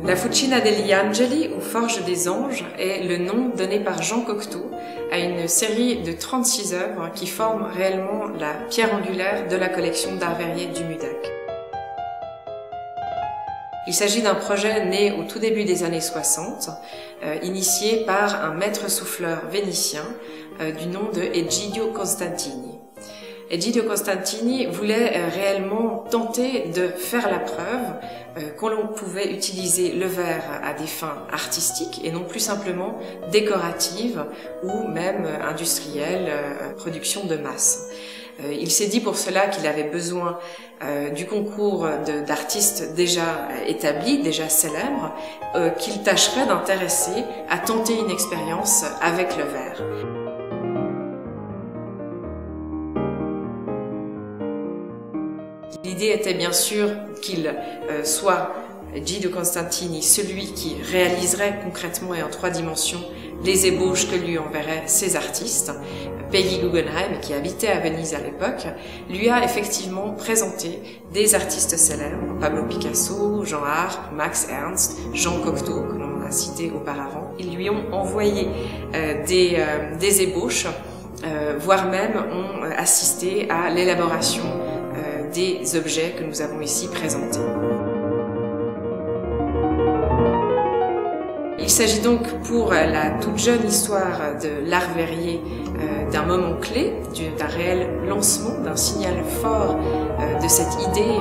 La Fucina degli Angeli, ou Forge des Anges, est le nom donné par Jean Cocteau à une série de 36 œuvres qui forment réellement la pierre angulaire de la collection d'art verrier du MUDAC. Il s'agit d'un projet né au tout début des années 60, initié par un maître souffleur vénitien du nom de Egidio Costantini. Egidio Costantini voulait réellement tenter de faire la preuve qu'on pouvait utiliser le verre à des fins artistiques et non plus simplement décoratives ou même industrielles, production de masse. Il s'est dit pour cela qu'il avait besoin du concours d'artistes déjà établis, déjà célèbres, qu'il tâcherait d'intéresser à tenter une expérience avec le verre. L'idée était bien sûr qu'il soit Egidio Costantini, celui qui réaliserait concrètement et en 3 dimensions les ébauches que lui enverraient ses artistes. Peggy Guggenheim, qui habitait à Venise à l'époque, lui a effectivement présenté des artistes célèbres, Pablo Picasso, Jean Arc, Max Ernst, Jean Cocteau, que l'on a cité auparavant. Ils lui ont envoyé des ébauches, voire même ont assisté à l'élaboration des objets que nous avons ici présentés. Il s'agit donc pour la toute jeune histoire de l'art verrier d'un moment clé, d'un réel lancement, d'un signal fort de cette idée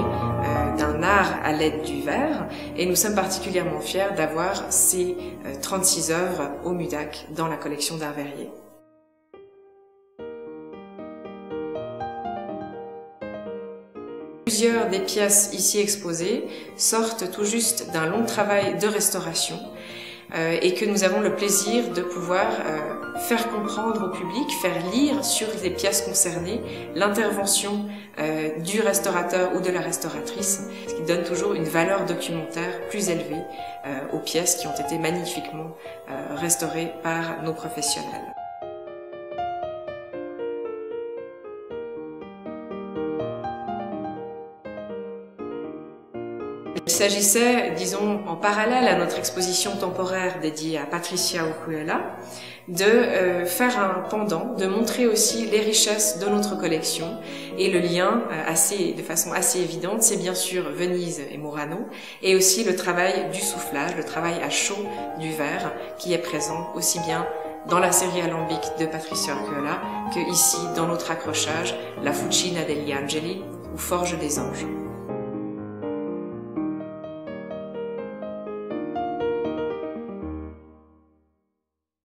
d'un art à l'aide du verre, et nous sommes particulièrement fiers d'avoir ces 36 œuvres au MUDAC dans la collection d'art verrier. Plusieurs des pièces ici exposées sortent tout juste d'un long travail de restauration et que nous avons le plaisir de pouvoir faire comprendre au public, faire lire sur les pièces concernées l'intervention du restaurateur ou de la restauratrice, ce qui donne toujours une valeur documentaire plus élevée aux pièces qui ont été magnifiquement restaurées par nos professionnels. Il s'agissait, disons, en parallèle à notre exposition temporaire dédiée à Patricia Urquiola, de faire un pendant, de montrer aussi les richesses de notre collection. Et le lien, de façon assez évidente, c'est bien sûr Venise et Murano, et aussi le travail du soufflage, le travail à chaud du verre, qui est présent aussi bien dans la série alambique de Patricia Urquiola que ici dans notre accrochage, la Fucina degli Angeli, ou Forge des Anges.